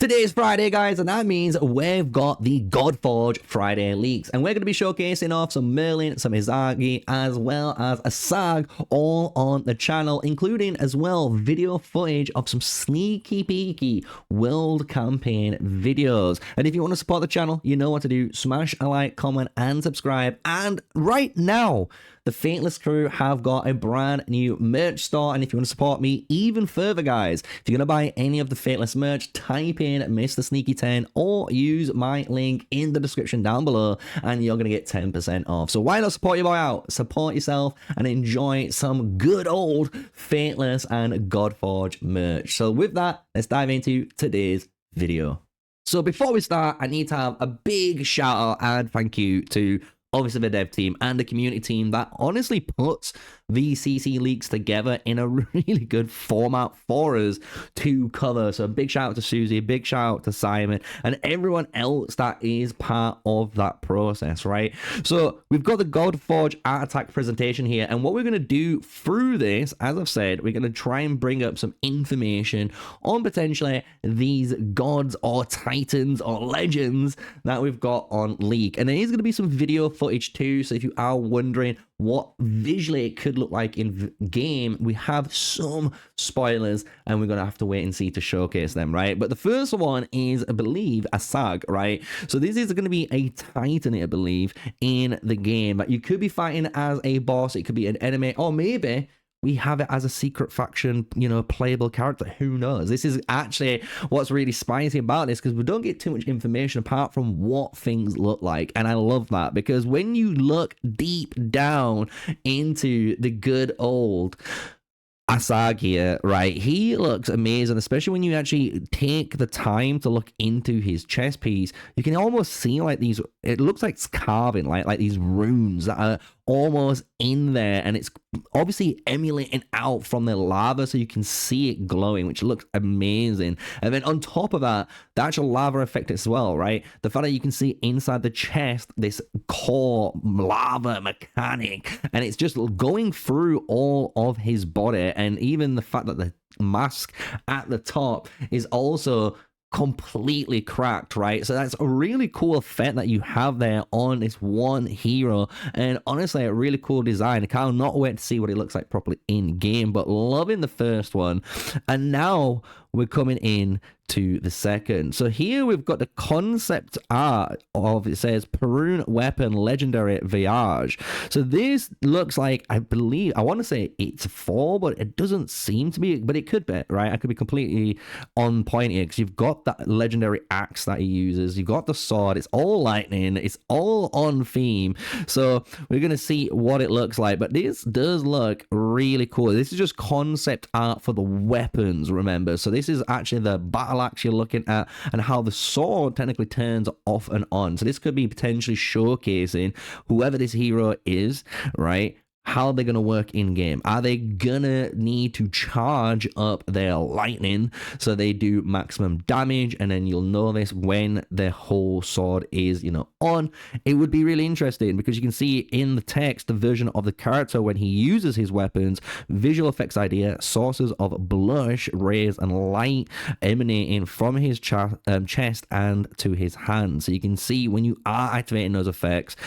Today's Friday, guys, and that means we've got the Godforge Friday leaks, and we're going to be showcasing off some MERLIN, some IZANAGI, as well as a SAG, all on the channel, including as well video footage of some sneaky peeky world campaign videos. And if you want to support the channel, you know what to do. Smash a like, comment, and subscribe. And right now, the Fateless crew have got a brand new merch store, and if you want to support me even further, guys, if you're going to buy any of the Fateless merch, type in MrSneakyy10 or use my link in the description down below, and you're going to get 10% off. So why not support your boy out? Support yourself and enjoy some good old Fateless and Godforge merch. So with that, let's dive into today's video. So before we start, I need to have a big shout out and thank you to obviously the dev team and the community team that honestly puts these CC leaks together in a really good format for us to cover. So big shout out to Susie, big shout out to Simon, and everyone else that is part of that process, right? So we've got the Godforge Art Attack presentation here, and what we're going to do through this, as I've said, we're going to try and bring up some information on potentially these gods or titans or legends that we've got on leak. And there is going to be some video footage too, so if you are wondering what visually it could look like in game, we have some spoilers and we're gonna have to wait and see to showcase them, right? But the first one is, I believe, a SAG, right? So this is going to be a titan, I believe, in the game that you could be fighting as a boss. It could be an enemy, or maybe we have it as a secret faction, you know, playable character. Who knows? This is actually what's really spicy about this, because we don't get too much information apart from what things look like. And I love that, because when you look deep down into the good old Asag here, right, he looks amazing, especially when you actually take the time to look into his chest piece. You can almost see like these, it looks like it's carving, like these runes that are almost in there, and it's obviously emulating out from the lava, so you can see it glowing, which looks amazing. And then on top of that, the actual lava effect as well, right? The fact that you can see inside the chest this core lava mechanic, and it's just going through all of his body, and even the fact that the mask at the top is also completely cracked, right? So that's a really cool effect that you have there on this one hero, and honestly a really cool design. I cannot wait to see what it looks like properly in game, but loving the first one. And now we're coming in to the second. So here we've got the concept art of, it says Perun Weapon Legendary Voyage. So this looks like, I believe, I want to say it's 4, but it doesn't seem to be, but it could be, right? I could be completely on point here, because you've got that legendary axe that he uses, you've got the sword, it's all lightning, it's all on theme. So we're going to see what it looks like, but this does look really cool. This is just concept art for the weapons, remember. So this is actually the battle axe you're looking at, and how the sword technically turns off and on. So this could be potentially showcasing whoever this hero is, right? How they're going to work in game. Are they gonna need to charge up their lightning so they do maximum damage, and then you'll know this when their whole sword is, you know, on? It would be really interesting, because you can see in the text the version of the character when he uses his weapons, visual effects idea, sources of blush, rays, and light emanating from his chest and to his hand. So you can see when you are activating those effects,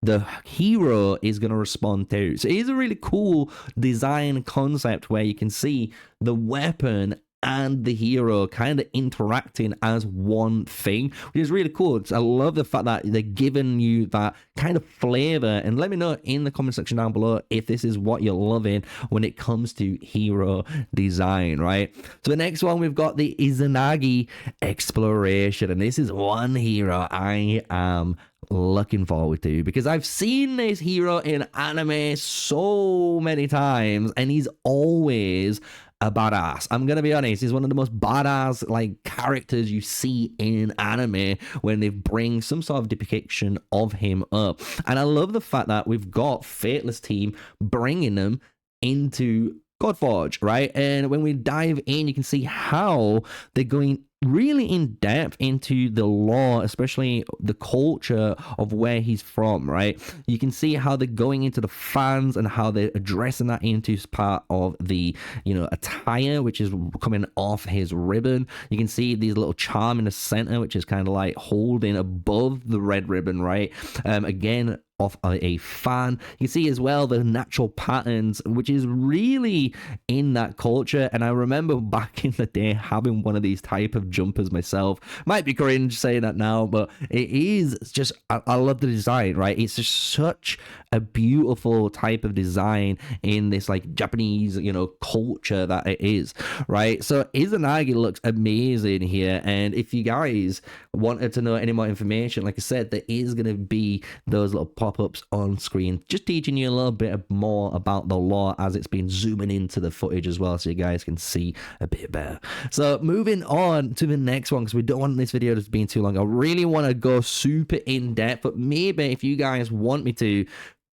the hero is going to respond to. So it is a really cool design concept where you can see the weapon and the hero kind of interacting as one thing, which is really cool. I love the fact that they're giving you that kind of flavor. And let me know in the comment section down below if this is what you're loving when it comes to hero design, right? So the next one, we've got the IZANAGI exploration, and this is one hero I am looking forward to, because I've seen this hero in anime so many times, and he's always a badass. I'm gonna be honest, he's one of the most badass like characters you see in anime when they bring some sort of depiction of him up. And I love the fact that we've got Fateless team bringing them into Godforge, right? And when we dive in, you can see how they're going really in depth into the lore, especially the culture of where he's from, right? You can see how they're going into the fans and how they're addressing that into part of the, you know, attire, which is coming off his ribbon. You can see these little charm in the center, which is kind of like holding above the red ribbon, right? Again, of a fan. You can see as well the natural patterns, which is really in that culture. And I remember back in the day having one of these type of jumpers myself. Might be cringe saying that now, but it is just, I love the design, right? It's just such a beautiful type of design in this like Japanese, you know, culture that it is, right? So IZANAGI looks amazing here. And if you guys wanted to know any more information, like I said, there is going to be those little pop-ups on screen, just teaching you a little bit more about the lore as it's been zooming into the footage as well, so you guys can see a bit better. So moving on to the next one, because we don't want this video to be too long. I really want to go super in depth, but maybe if you guys want me to,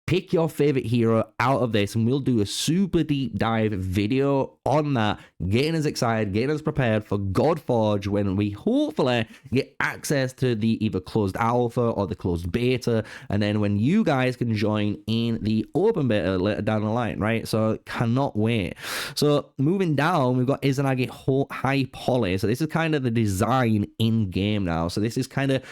pick your favorite hero out of this and we'll do a super deep dive video on that, getting us excited, getting us prepared for Godforge when we hopefully get access to the either closed alpha or the closed beta, and then when you guys can join in the open beta later down the line, right? So cannot wait. So moving down, we've got IZANAGI High Poly. So this is kind of the design in game now. So this is kind of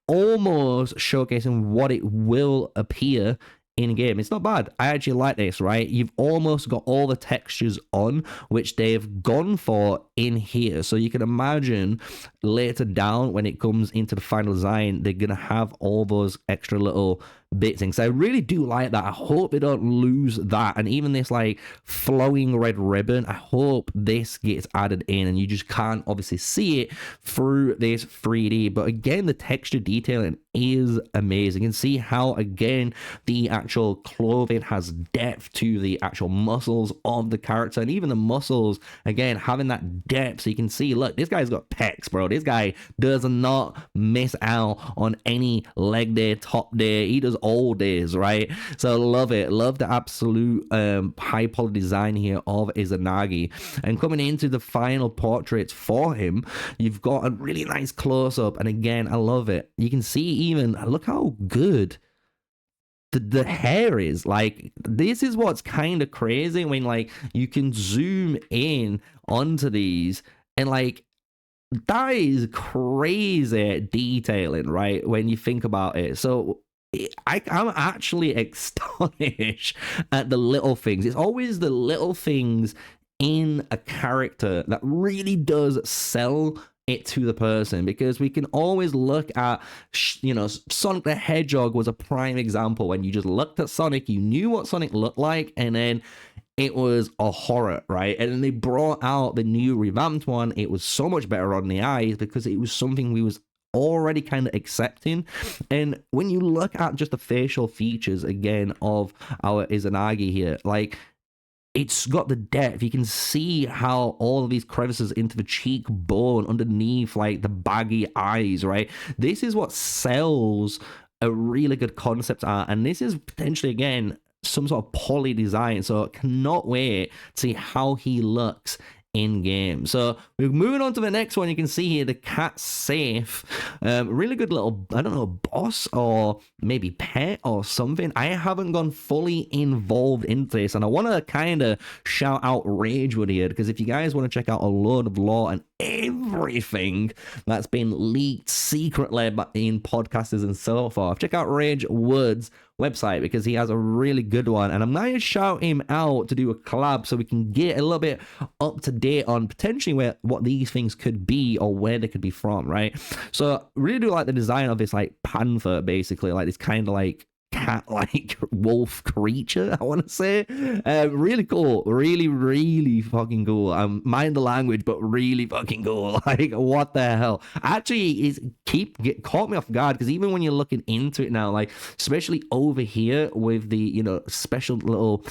almost showcasing what it will appear in game. It's not bad. I actually like this, right? You've almost got all the textures on, which they've gone for in here. So you can imagine later down when it comes into the final design, they're gonna have all those extra little bits in. So I really do like that. I hope they don't lose that. And even this like flowing red ribbon, I hope this gets added in and you just can't obviously see it through this 3D. But again, the texture detailing is amazing. You can see how, again, the actual clothing has depth to the actual muscles of the character, and even the muscles, again, having that depth. So you can see, look, this guy's got pecs, bro. This guy does not miss out on any leg day, top day. He does all days, right? So love it. Love the absolute high poly design here of IZANAGI. And coming into the final portraits for him, you've got a really nice close-up, and again, I love it. You can see even, look how good the hair is. Like, this is what's kind of crazy when like you can zoom in onto these and like that is crazy detailing, right, when you think about it. So I'm actually astonished at the little things. It's always the little things in a character that really does sell it to the person, because we can always look at, you know, Sonic the Hedgehog was a prime example. When you just looked at Sonic, you knew what Sonic looked like, and then it was a horror, right? And then they brought out the new revamped one. It was so much better on the eyes because it was something we was already kind of accepting. And when you look at just the facial features again of our IZANAGI here, like, it's got the depth. You can see how all of these crevices into the cheekbone underneath, like the baggy eyes, right? This is what sells a really good concept art, and this is potentially, again, some sort of poly design. So cannot wait to see how he looks in game. So we're moving on to the next one. You can see here the cat safe, really good little, I don't know, boss or maybe pet or something. I haven't gone fully involved into this, and I want to kind of shout out Ragewood here, because if you guys want to check out a load of lore and everything that's been leaked secretly in podcasters and so forth, check out Ragewood's website, because he has a really good one, and I'm going to shout him out to do a collab so we can get a little bit up to date on potentially what these things could be or where they could be from, right? So really do like the design of this like panther, basically like this kind of like cat-like wolf creature, I want to say. Really cool. Really fucking cool. Mind the language, but really fucking cool. Like, what the hell? Actually, caught me off guard, because even when you're looking into it now, like, especially over here with the, you know, special little,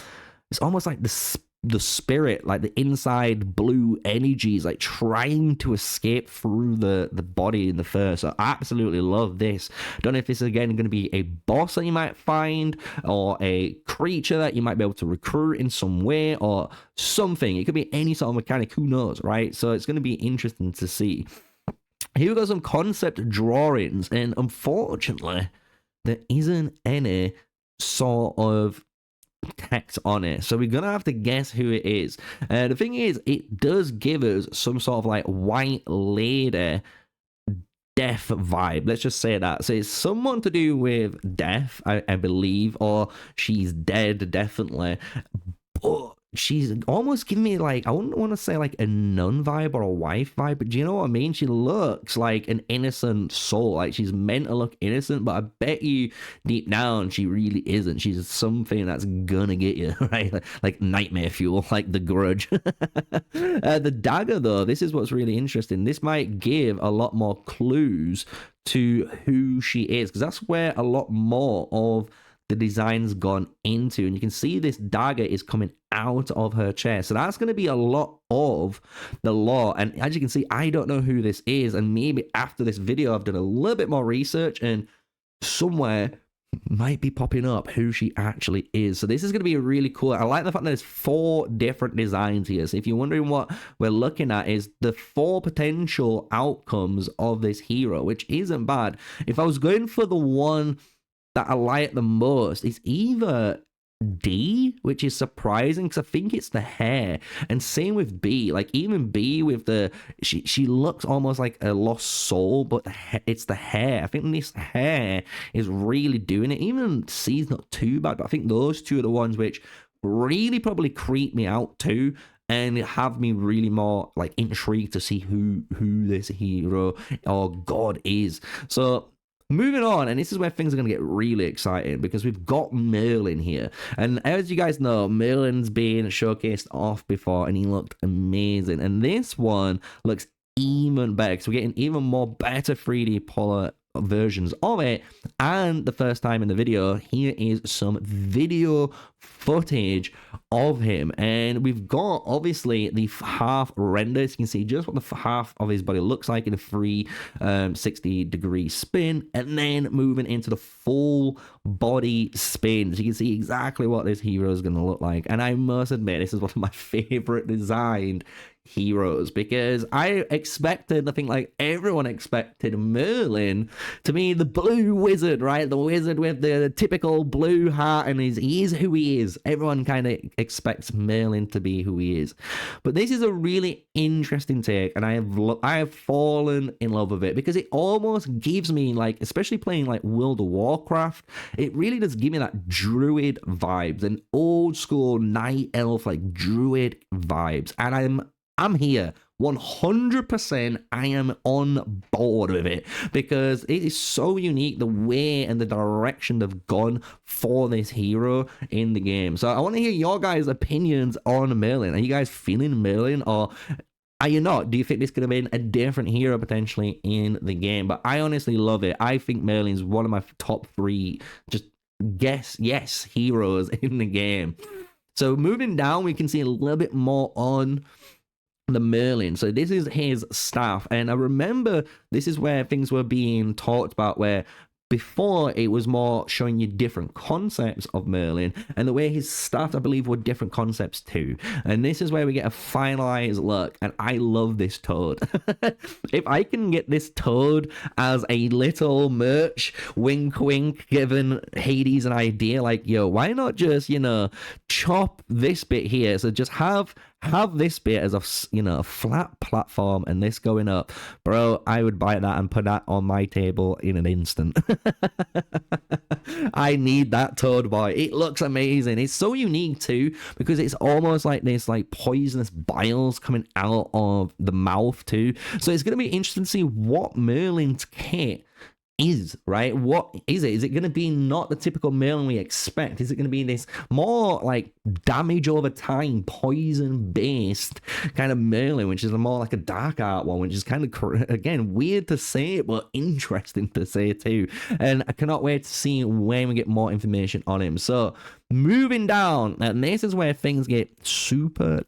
it's almost like the the spirit, like the inside blue energy is like trying to escape through the body in the fur. So I absolutely love this. Don't know if this is again going to be a boss that you might find, or a creature that you might be able to recruit in some way, or something. It could be any sort of mechanic, who knows, right? So it's going to be interesting to see. Here we got some concept drawings, and unfortunately there isn't any sort of text on it, so we're gonna have to guess who it is. The thing is, it does give us some sort of like white lady death vibe, let's just say that. So it's someone to do with death, I believe, or she's dead, definitely, but she's almost giving me like, I wouldn't want to say like a nun vibe or a wife vibe, but do you know what I mean? She looks like an innocent soul, like she's meant to look innocent, but I bet you deep down she really isn't. She's something that's gonna get you, right? Like nightmare fuel, like The Grudge. The dagger though, this is what's really interesting. This might give a lot more clues to who she is, because that's where a lot more of the design's gone into, and you can see this dagger is coming out of her chest, so that's going to be a lot of the lore. And as you can see, I don't know who this is, and maybe after this video I've done a little bit more research and somewhere might be popping up who she actually is. So this is going to be really cool. I like the fact that there's 4 different designs here. So if you're wondering what we're looking at, is the 4 potential outcomes of this hero, which isn't bad. If I was going for the one that I like the most, it's either D, which is surprising because I think it's the hair, and same with B. Like even B with the she looks almost like a lost soul, but it's the hair. I think this hair is really doing it. Even C's not too bad, but I think those 2 are the ones which really probably creep me out too, and have me really more like intrigued to see who this hero or god is. So moving on, and this is where things are going to get really exciting, because we've got Merlin here. And as you guys know, Merlin's been showcased off before, and he looked amazing. And this one looks even better, because we're getting even more better 3D polar versions of it. And the first time in the video, here is some video footage of him, and we've got obviously the half render, so you can see just what the half of his body looks like in a 360-degree spin, and then moving into the full body spin, so you can see exactly what this hero is going to look like. And I must admit, this is one of my favorite designed heroes, because I expected, I think like everyone expected, Merlin to be the blue wizard, right? The wizard with the typical blue hat, and he is who he is. Everyone kind of expects Merlin to be who he is, but this is a really interesting take, and I have fallen in love with it, because it almost gives me, like, especially playing like World of Warcraft, it really does give me that druid vibes, an old school night elf like druid vibes, and I'm here 100%. I am on board with it, because it is so unique, the way and the direction they've gone for this hero in the game. So I want to hear your guys' opinions on Merlin. Are you guys feeling Merlin, or are you not? Do you think this could have been a different hero potentially in the game? But I honestly love it. I think Merlin's one of my top 3 just yes heroes in the game. So moving down, we can see a little bit more on the Merlin. So this is his staff, and I remember this is where things were being talked about, where before it was more showing you different concepts of Merlin, and the way his staff, I believe, were different concepts too. And this is where we get a finalized look, and I love this toad. If I can get this toad as a little merch, wink wink, giving Hades an idea, like, yo, why not just, you know, chop this bit here, so just have this bit as a, you know, a flat platform, and this going up, bro, I would buy that and put that on my table in an instant. I need that toad boy. It looks amazing. It's so unique too, because it's almost like this like poisonous biles coming out of the mouth too. So it's going to be interesting to see what Merlin's kit is, right? What is it? Is it going to be not the typical Merlin we expect? Is it going to be this more like damage over time, poison based kind of Merlin, which is more like a dark art one, which is kind of, again, weird to say, but interesting to say too. And I cannot wait to see when we get more information on him. So moving down, and this is where things get super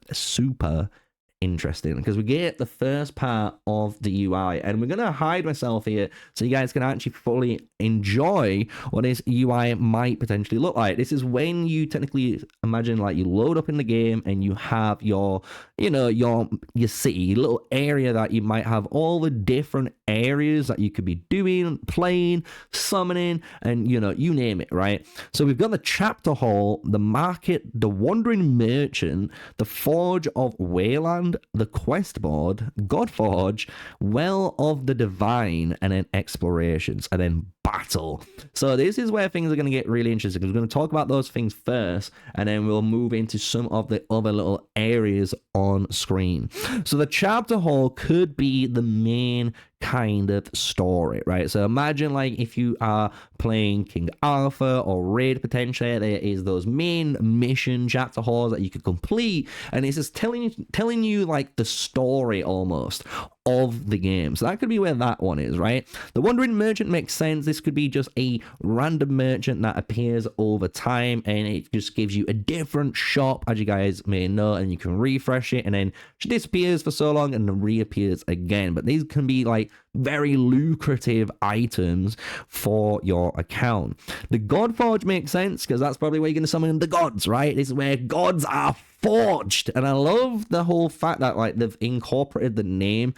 interesting, because we get the first part of the UI, and we're gonna hide myself here so you guys can actually fully enjoy what this UI might potentially look like. This is when you technically imagine like you load up in the game and you have your, you know, your city, your little area that you might have all the different areas that you could be doing, playing, summoning, and you know, you name it, right? So we've got the chapter hall, the market, the wandering merchant, the forge of Wayland, the quest board, Godforge, well of the divine, and then explorations, and then battle. So this is where things are going to get really interesting, because we're going to talk about those things first, and then we'll move into some of the other little areas on screen. So the chapter hall could be the main kind of story, right? So imagine like if you are playing King Arthur or Raid, potentially there is those main mission chapter halls that you could complete, and it's just telling you like the story almost of the game. So that could be where that one is, right? The wandering merchant makes sense. This could be just a random merchant that appears over time, and it just gives you a different shop, as you guys may know, and you can refresh it, and then she disappears for so long and then reappears again. But these can be like very lucrative items for your account. The Godforge makes sense, because that's probably where you're going to summon the gods, right? This is where gods are forged, and I love the whole fact that like they've incorporated the name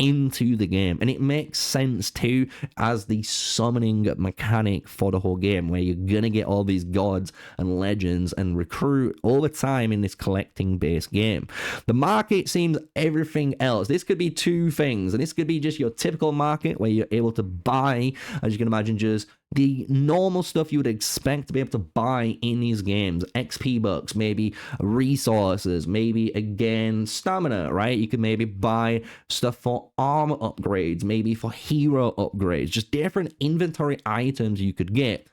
into the game, and it makes sense too as the summoning mechanic for the whole game, where you're gonna get all these gods and legends and recruit all the time in this collecting based game. The market seems everything else. This could be two things, and this could be just your typical market where you're able to buy, as you can imagine, just the normal stuff you would expect to be able to buy in these games. XP bucks, maybe resources, maybe again stamina, right? You could maybe buy stuff for armor upgrades, maybe for hero upgrades, just different inventory items you could get.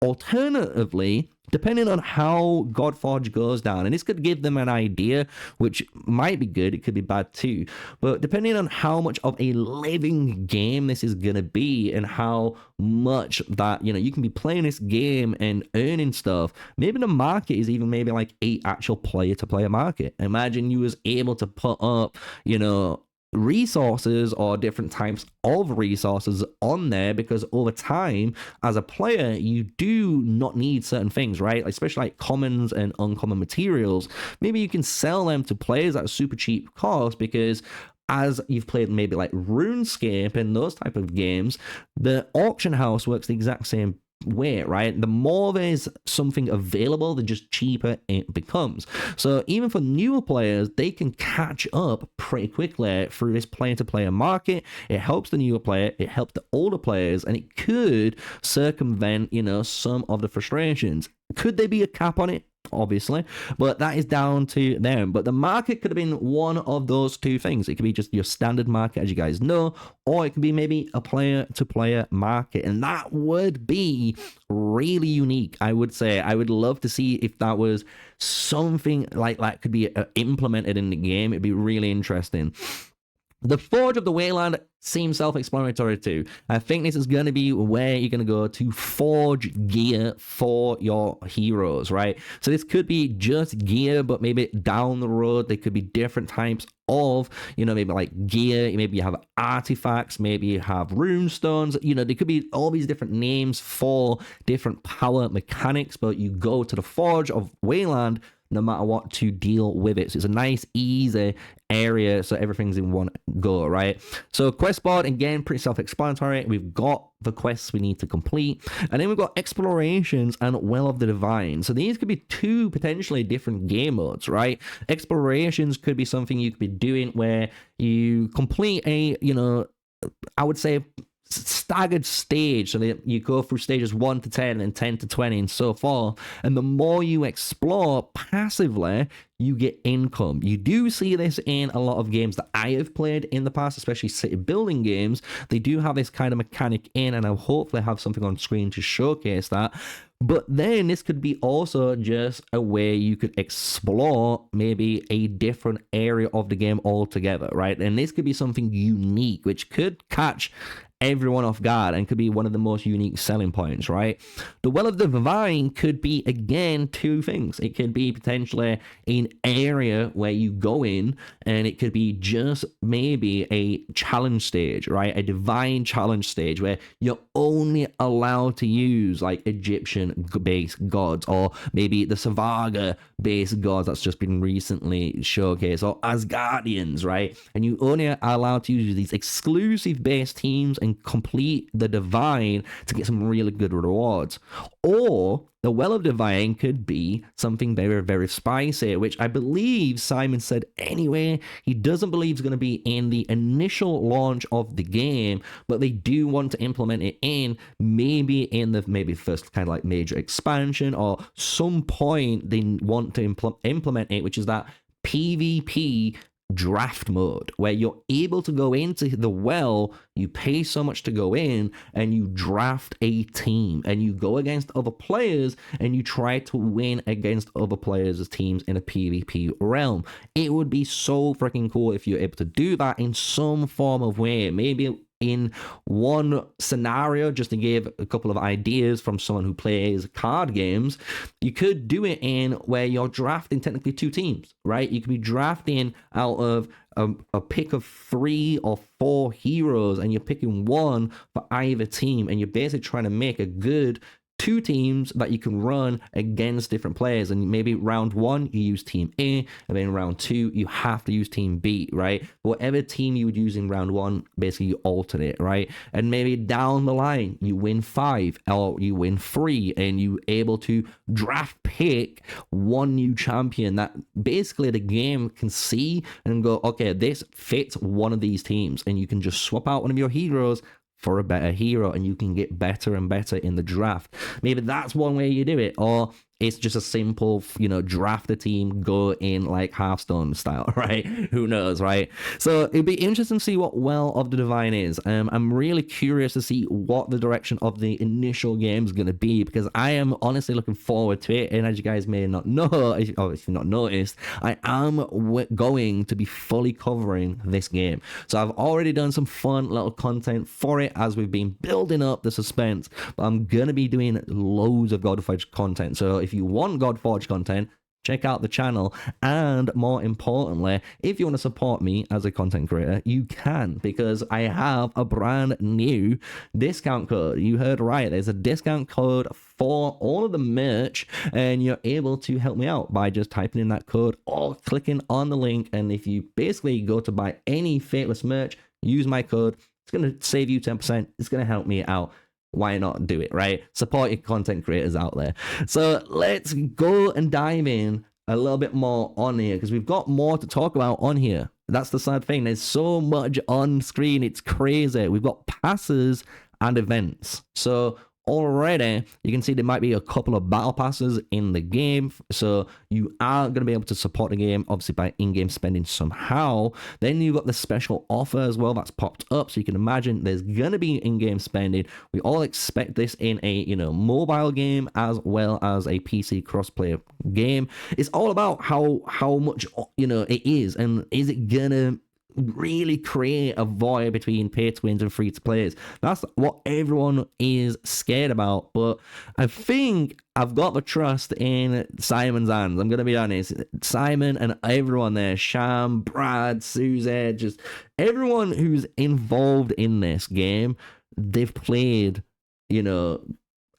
Alternatively, depending on how Godforge goes down, and this could give them an idea, which might be good, it could be bad too, but depending on how much of a living game this is going to be, and how much that, you know, you can be playing this game and earning stuff, maybe the market is even maybe like a actual player to player market. Imagine you was able to put up, you know, resources or different types of resources on there, because over time as a player you do not need certain things, right? Especially like commons and uncommon materials. Maybe you can sell them to players at a super cheap cost, because as you've played maybe like RuneScape and those type of games, the auction house works the exact same way, right? The more there's something available, the just cheaper it becomes. So even for newer players, they can catch up pretty quickly through this player to player market. It helps the newer player, it helps the older players, and it could circumvent, you know, some of the frustrations. Could there be a cap on it? Obviously, but that is down to them. But the market could have been one of those two things. It could be just your standard market, as you guys know, or it could be maybe a player to player market, and that would be really unique. I would say I would love to see if that was something like that could be implemented in the game. It'd be really interesting. The Forge of the Wayland seems self-explanatory too. I think this is going to be where you're going to go to forge gear for your heroes, right? So this could be just gear, but maybe down the road there could be different types of, you know, maybe like gear. Maybe you have artifacts, maybe you have rune stones, you know, there could be all these different names for different power mechanics, but you go to the Forge of Wayland no matter what to deal with it. So it's a nice, easy area, so everything's in one go, right? So quest board, again, pretty self-explanatory. We've got the quests we need to complete, and then we've got explorations and Well of the Divine. So these could be two potentially different game modes, right? Explorations could be something you could be doing where you complete a, you know, I would say staggered stage, so that you go through stages 1 to 10 and 10 to 20 and so forth, and the more you explore passively, you get income. You do see this in a lot of games that I have played in the past, especially city building games. They do have this kind of mechanic in, and I'll hopefully have something on screen to showcase that. But then this could be also just a way you could explore maybe a different area of the game altogether, right? And this could be something unique, which could catch everyone off guard and could be one of the most unique selling points, right? The Well of the Divine could be, again, two things. It could be potentially an area where you go in, and it could be just maybe a challenge stage, right? A divine challenge stage where you're only allowed to use like Egyptian-based gods, or maybe the Savaga-based gods that's just been recently showcased, or Asgardians, right? And you only are allowed to use these exclusive-based teams and complete the divine to get some really good rewards. Or the Well of Divine could be something very, very spicy, which I believe Simon said anyway, he doesn't believe is going to be in the initial launch of the game, but they do want to implement it in maybe the first kind of like major expansion, or some point they want to implement it, which is that PvP draft mode, where you're able to go into the well, you pay so much to go in, and you draft a team, and you go against other players, and you try to win against other players' teams in a PvP realm. It would be so freaking cool if you're able to do that in some form of way. Maybe in one scenario, just to give a couple of ideas from someone who plays card games, you could do it in where you're drafting technically two teams, right? You could be drafting out of a pick of 3 or 4 heroes, and you're picking one for either team, and you're basically trying to make a good 2 teams that you can run against different players. And maybe round 1 you use team A, and then round 2 you have to use team B, right? Whatever team you would use in round 1, basically you alternate, right? And maybe down the line you win 5 or you win 3, and you able to draft pick one new champion that basically the game can see and go, okay, this fits one of these teams, and you can just swap out one of your heroes for a better hero, and you can get better and better in the draft. Maybe that's one way you do it, or it's just a simple, draft a team, go in like Hearthstone style, right? Who knows, right? So it'd be interesting to see what Well of the Divine is. I'm really curious to see what the direction of the initial game is going to be, because I am honestly looking forward to it. And as you guys may not know, if you've not noticed, I am going to be fully covering this game. So I've already done some fun little content for it as we've been building up the suspense, but I'm going to be doing loads of Godforge content. So if you want Godforge content, check out the channel. And more importantly, if you want to support me as a content creator, you can, because I have a brand new discount code. You heard right, there's a discount code for all of the merch, and you're able to help me out by just typing in that code or clicking on the link. And if you basically go to buy any Fateless merch, use my code. It's going to save you 10%. It's going to help me out. Why not do it, right? Support your content creators out there. So let's go and dive in a little bit more on here, because we've got more to talk about on here. That's the sad thing. There's so much on screen. It's crazy. We've got passes and events. So already you can see there might be a couple of battle passes in the game, so you are going to be able to support the game obviously by in-game spending somehow. Then you've got the special offer as well that's popped up, so you can imagine there's going to be in-game spending. We all expect this in a mobile game as well as a PC cross-player game. It's all about how much it is, and is it gonna really create a void between pay to wins and free to plays. That's what everyone is scared about. But I think I've got the trust in Simon's hands. I'm gonna be honest. Simon and everyone there, Sham, Brad, Susie, just everyone who's involved in this game, they've played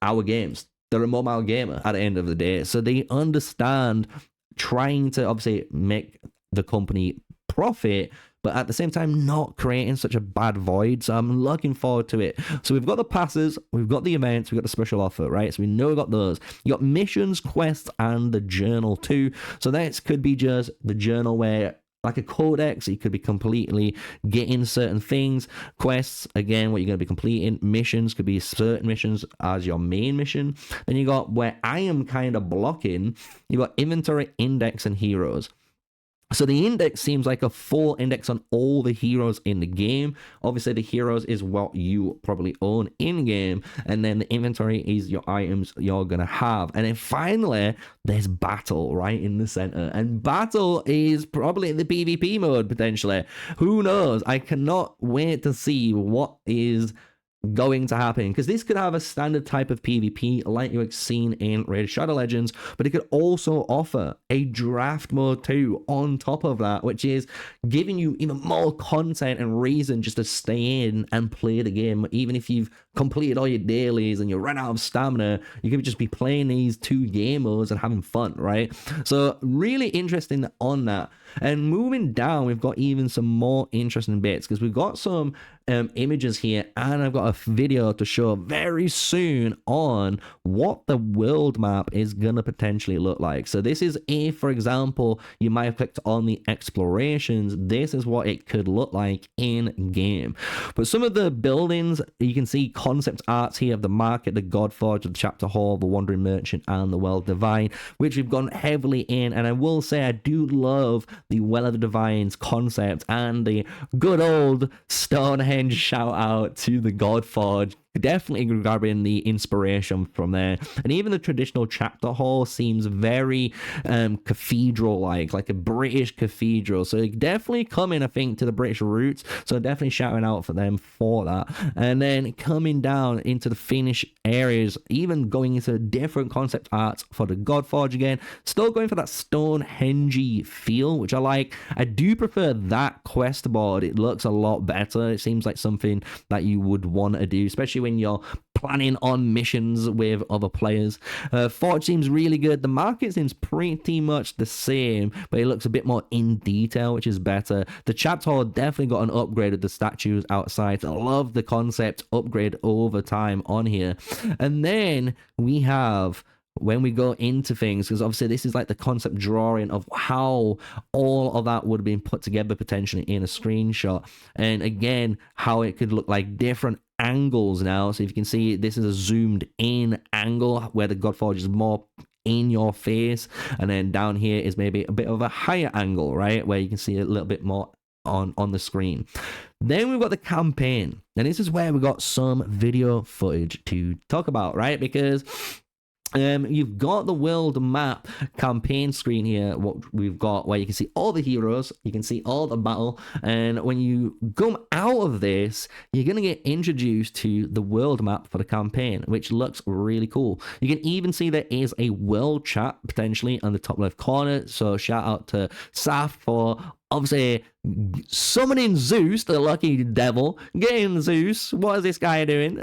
our games. They're a mobile gamer at the end of the day, so they understand trying to obviously make the company profit, but at the same time not creating such a bad void. So I'm looking forward to it. So we've got the passes, we've got the events, we've got the special offer, right? So we know we got those. You got missions, quests, and the journal too. So that could be just the journal where like a codex. You could be completely getting certain things. Quests, again, what you're going to be completing. Missions could be certain missions as your main mission. Then you got where I am kind of blocking, you got inventory, index, and heroes. So the index seems like a full index on all the heroes in the game. Obviously, the heroes is what you probably own in-game. And then the inventory is your items you're going to have. And then finally, there's battle right in the center. And battle is probably the PvP mode, potentially. Who knows? I cannot wait to see what is going to happen, because this could have a standard type of PvP like you've seen in Raid Shadow Legends, but it could also offer a draft mode too on top of that, which is giving you even more content and reason just to stay in and play the game. Even if you've completed all your dailies and you run out of stamina, you could just be playing these 2 game modes and having fun, right? So really interesting on that. And moving down, we've got even some more interesting bits, because we've got some images here, and I've got a video to show very soon on what the world map is gonna potentially look like. So this is for example, you might have clicked on the explorations. This is what it could look like in game. But some of the buildings, you can see concept arts here of the market, the Godforge, the chapter hall, the wandering merchant, and the well divine, which we've gone heavily in. And I will say I do love the Well of the Divines concept and the good old Stonehenge shout out to the Godforge. Definitely grabbing the inspiration from there. And even the traditional chapter hall seems very cathedral like a British cathedral. So definitely coming, I think, to the British roots. So definitely shouting out for them for that. And then coming down into the Finnish areas, even going into different concept arts for the Godforge again. Still going for that Stonehenge feel, which I like. I do prefer that quest board. It looks a lot better. It seems like something that you would want to do, especially when you're planning on missions with other players. Forge seems really good. The market seems pretty much the same, but it looks a bit more in detail, which is better. The chapter hall definitely got an upgrade of the statues outside. I love the concept upgrade over time on here. And then we have, when we go into things, because obviously this is like the concept drawing of how all of that would have been put together potentially in a screenshot, and again how it could look like different angles now. So if you can see, this is a zoomed in angle where the Godforge is more in your face, and then down here is maybe a bit of a higher angle, right, where you can see a little bit more on the screen. Then we've got the campaign, and this is where we got some video footage to talk about, right? Because you've got the world map campaign screen here, what we've got, where you can see all the heroes, you can see all the battle, and when you come out of this, you're going to get introduced to the world map for the campaign, which looks really cool. You can even see there is a world chat potentially on the top left corner, so shout out to Saf for obviously summoning Zeus, the lucky devil. Getting Zeus, what is this guy doing?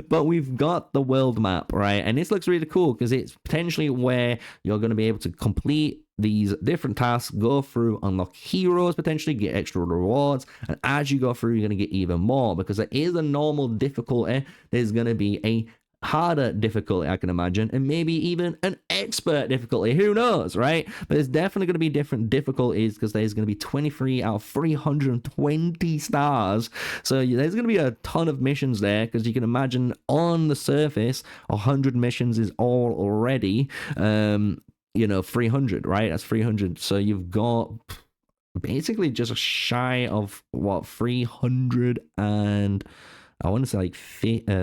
But we've got the world map, right? And this looks really cool because it's potentially where you're going to be able to complete these different tasks, go through, unlock heroes, potentially get extra rewards, and as you go through, you're going to get even more, because there is a normal difficulty, there's going to be a harder difficulty, I can imagine, and maybe even an expert difficulty, who knows, right? But there's definitely going to be different difficulties, because there's going to be 23 out of 320 stars, so there's going to be a ton of missions there, because you can imagine on the surface 100 missions is all already 300, right? That's 300, so you've got basically just shy of what, 300 and I want to say like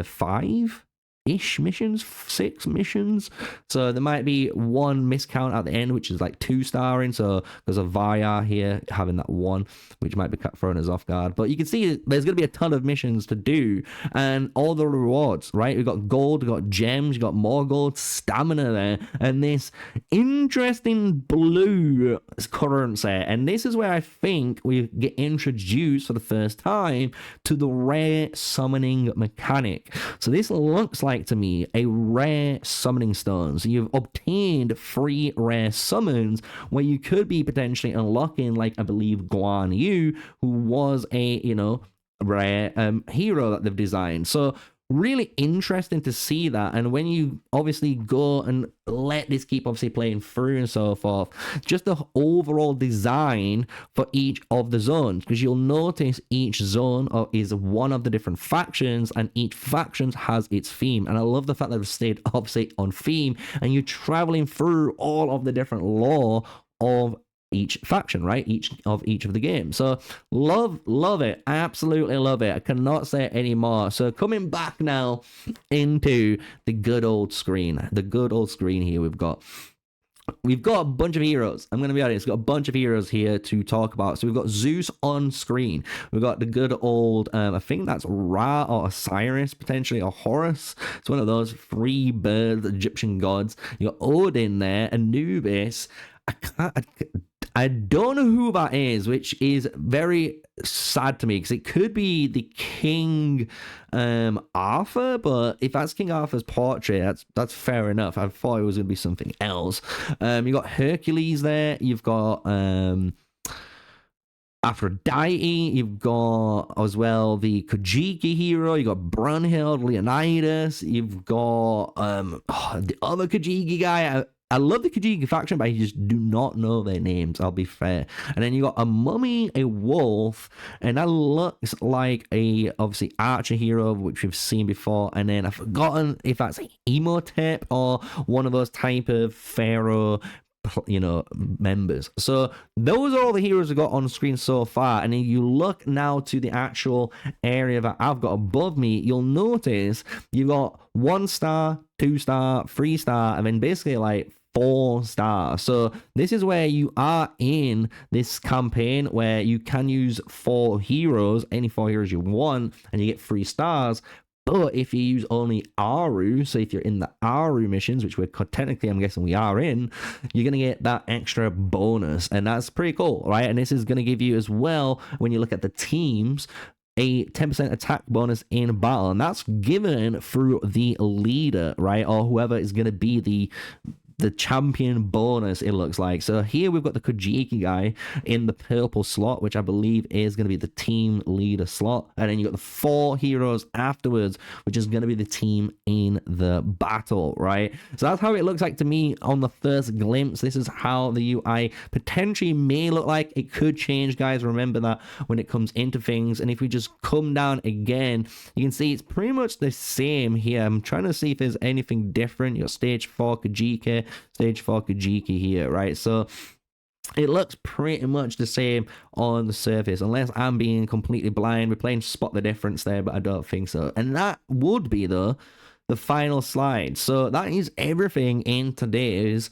5 ish missions, 6 missions. So there might be one miscount at the end, which is like 2-starring. So there's a Via here having that 1, which might be throwing us off guard. But you can see there's going to be a ton of missions to do, and all the rewards, right? We've got gold, we've got gems, we've got more gold, stamina there, and this interesting blue currency. And this is where I think we get introduced for the first time to the rare summoning mechanic. So this looks like, to me, a rare summoning stone. So you've obtained 3 rare summons where you could be potentially unlocking, like, I believe Guan Yu, who was a rare hero that they've designed. So really interesting to see that. And when you obviously go and let this keep obviously playing through and so forth, just the overall design for each of the zones, because you'll notice each zone is one of the different factions, and each faction has its theme. And I love the fact that they've stayed obviously on theme, and you're traveling through all of the different lore of each faction, right? Each of the games. So love it, absolutely love it. I cannot say it anymore. So coming back now into the good old screen here, we've got a bunch of heroes. I'm going to be honest, we've got a bunch of heroes here to talk about. So we've got Zeus on screen. We've got the good old, I think that's Ra or Osiris, potentially, or Horus. It's one of those three bird Egyptian gods. You got Odin there, Anubis. I don't know who that is, which is very sad to me, because it could be the King Arthur, but if that's King Arthur's portrait, that's fair enough. I thought it was going to be something else. You got Hercules there. You've got Aphrodite. You've got as well the Kojiki hero. You got Brunhild, Leonidas. You've got the other Kojiki guy. I love the Kojiki faction, but I just do not know their names, I'll be fair. And then you got a mummy, a wolf, and that looks like a, obviously, archer hero, which we've seen before. And then I've forgotten if that's Emotep or one of those type of pharaoh, you know, members. So those are all the heroes we've got on screen so far. And then you look now to the actual area that I've got above me, you'll notice you've got 1 star, 2 star, 3 star, and then basically like 4 stars. So this is where you are in this campaign where you can use 4 heroes, any 4 heroes you want, and you get 3 stars. But if you use only Aru, so if you're in the Aru missions, which we're technically, I'm guessing we are in, you're going to get that extra bonus. And that's pretty cool, right? And this is going to give you as well, when you look at the teams, a 10% attack bonus in battle. And that's given through the leader, right? Or whoever is going to be the champion bonus, it looks like. So here we've got the Kojiki guy in the purple slot, which I believe is going to be the team leader slot. And then you got the 4 heroes afterwards, which is going to be the team in the battle, right? So that's how it looks like to me on the first glimpse. This is how the UI potentially may look like. It could change, guys. Remember that when it comes into things. And if we just come down again, you can see it's pretty much the same here. I'm trying to see if there's anything different. Your stage 4 Kojiki, stage 4 Kojiki here, right? So it looks pretty much the same on the surface, unless I'm being completely blind. We're playing spot the difference there, but I don't think so. And that would be, though, the final slide. So that is everything in today's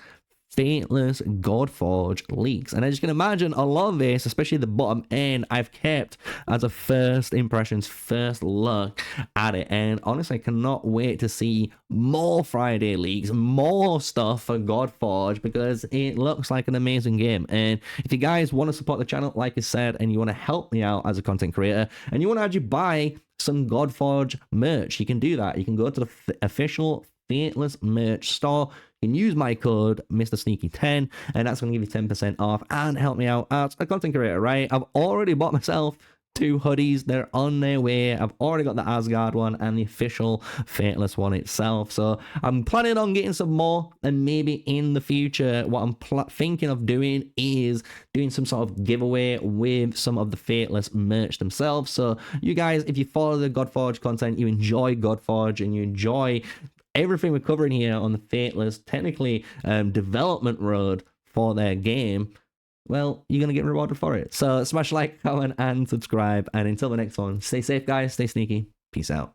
Fateless Godforge leaks. And as you can imagine, a lot of this, especially the bottom end, I've kept as a first impressions, first look at it. And honestly, I cannot wait to see more Friday leaks, more stuff for Godforge, because it looks like an amazing game. And if you guys want to support the channel, like I said, and you want to help me out as a content creator, and you want to actually buy some Godforge merch, you can do that. You can go to the official Fateless merch store. You can use my code MrSneakyy10, and that's going to give you 10% off and help me out as a content creator, right? I've already bought myself 2 hoodies. They're on their way. I've already got the Asgard one and the official Fateless one itself. So I'm planning on getting some more, and maybe in the future, what I'm thinking of doing is doing some sort of giveaway with some of the Fateless merch themselves. So you guys, if you follow the Godforge content, you enjoy Godforge, and you enjoy everything we're covering here on the Fateless, technically, development road for their game, well, you're going to get rewarded for it. So smash like, comment, and subscribe. And until the next one, stay safe, guys. Stay sneaky. Peace out.